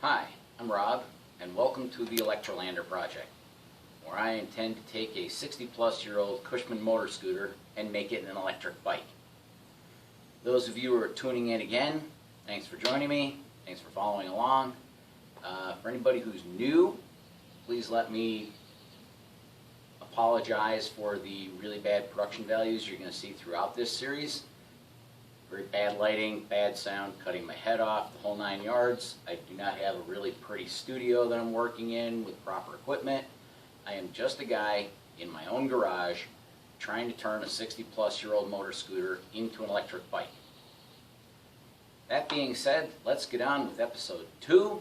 Hi, I'm Rob, and welcome to the Electrralander project, where I intend to take a 60-plus-year-old Cushman motor scooter and make it an electric bike. Those of you who are tuning in again, thanks for joining me, thanks for following along. For anybody who's new, please let me apologize for the really bad production values you're going to see throughout this series. Very bad lighting, bad sound, cutting my head off, the whole 9 yards. I do not have a really pretty studio that I'm working in with proper equipment. I am just a guy in my own garage trying to turn a 60-plus-year-old motor scooter into an electric bike. That being said, let's get on with episode 2,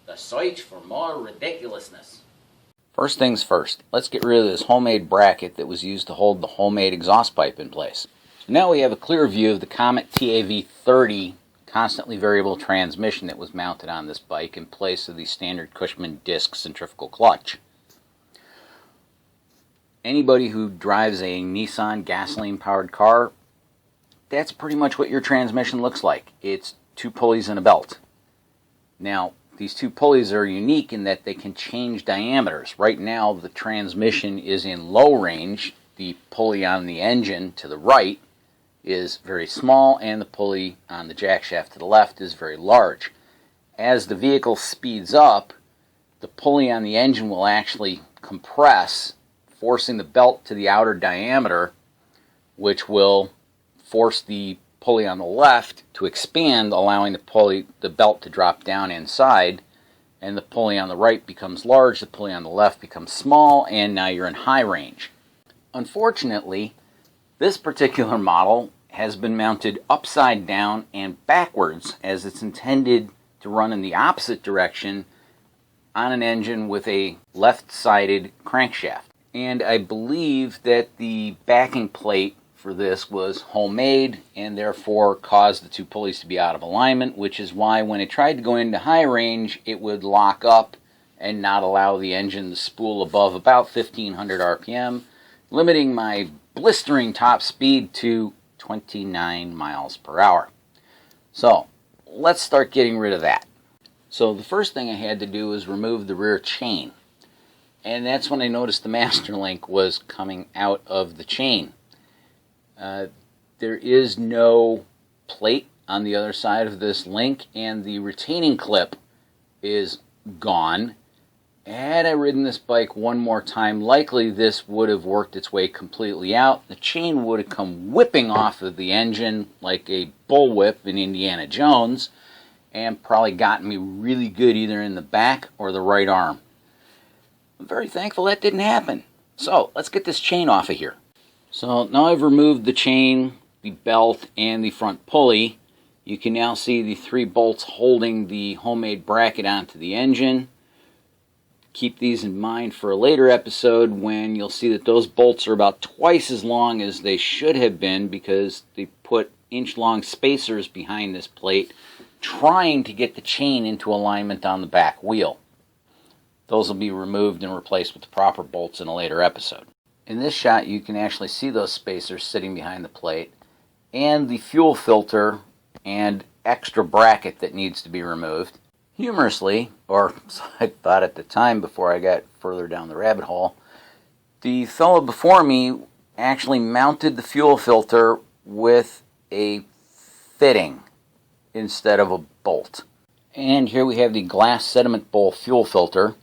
The Search for More Ridiculousness. First things first, let's get rid of this homemade bracket that was used to hold the homemade exhaust pipe in place. So now we have a clear view of the Comet TAV30 constantly variable transmission that was mounted on this bike in place of the standard Cushman disc centrifugal clutch. Anybody who drives a Nissan gasoline-powered car, that's pretty much what your transmission looks like. It's 2 pulleys and a belt. Now, these 2 pulleys are unique in that they can change diameters. Right now, the transmission is in low range. The pulley on the engine to the right is very small, and the pulley on the jack shaft to the left is very large. As the vehicle speeds up, the pulley on the engine will actually compress, forcing the belt to the outer diameter, which will force the pulley on the left to expand, allowing the belt to drop down inside, and the pulley on the right becomes large, the pulley on the left becomes small, and now you're in high range. Unfortunately, this particular model has been mounted upside down and backwards, as it's intended to run in the opposite direction on an engine with a left-sided crankshaft. And I believe that the backing plate for this was homemade and therefore caused the 2 pulleys to be out of alignment, which is why when it tried to go into high range, it would lock up and not allow the engine to spool above about 1500 RPM, limiting my blistering top speed to 29 miles per hour. So let's start getting rid of that. So the first thing I had to do was remove the rear chain, and that's when I noticed the master link was coming out of the chain. There is no plate on the other side of this link, and the retaining clip is gone. Had I ridden this bike one more time, likely this would have worked its way completely out. The chain would have come whipping off of the engine like a bullwhip in Indiana Jones, and probably gotten me really good either in the back or the right arm. I'm very thankful that didn't happen. So let's get this chain off of here. So now I've removed the chain, the belt, and the front pulley. You can now see the 3 bolts holding the homemade bracket onto the engine. Keep these in mind for a later episode when you'll see that those bolts are about twice as long as they should have been because they put inch-long spacers behind this plate trying to get the chain into alignment on the back wheel. Those will be removed and replaced with the proper bolts in a later episode. In this shot, you can actually see those spacers sitting behind the plate and the fuel filter and extra bracket that needs to be removed. Humorously, or so I thought at the time before I got further down the rabbit hole, the fellow before me actually mounted the fuel filter with a fitting instead of a bolt. And here we have the glass sediment bowl fuel filter.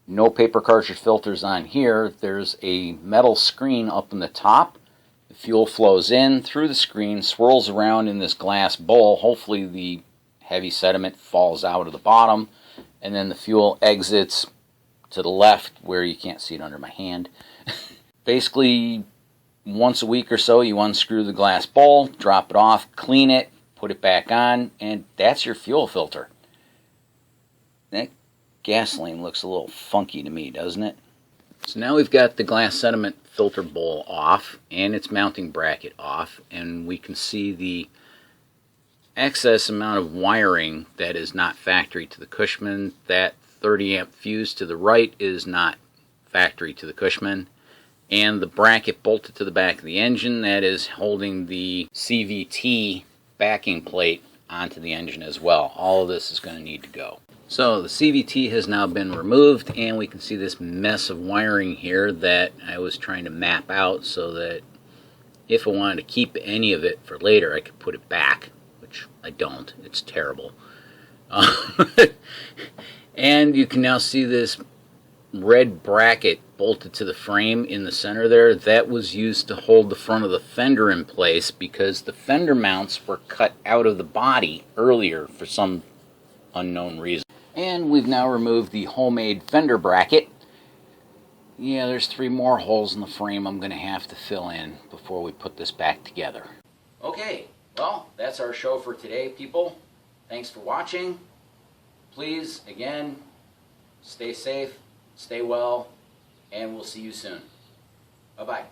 No paper cartridge filters on here. There's a metal screen up in the top. The fuel flows in through the screen, swirls around in this glass bowl. Hopefully the heavy sediment falls out of the bottom, and then the fuel exits to the left where you can't see it under my hand. Basically, once a week or so, you unscrew the glass bowl, drop it off, clean it, put it back on, and that's your fuel filter. That gasoline looks a little funky to me, doesn't it? So now we've got the glass sediment filter bowl off and its mounting bracket off, and we can see the excess amount of wiring that is not factory to the Cushman. That 30 amp fuse to the right is not factory to the Cushman, and the bracket bolted to the back of the engine that is holding the CVT backing plate onto the engine as well. All of this is going to need to go. So the CVT has now been removed, and we can see this mess of wiring here that I was trying to map out so that if I wanted to keep any of it for later, I could put it back, which I don't. It's terrible. And you can now see this red bracket bolted to the frame in the center there. That was used to hold the front of the fender in place because the fender mounts were cut out of the body earlier for some unknown reason. And we've now removed the homemade fender bracket. Yeah, there's 3 more holes in the frame I'm going to have to fill in before we put this back together. Okay, well, that's our show for today, people. Thanks for watching. Please, again, stay safe, stay well, and we'll see you soon. Bye-bye.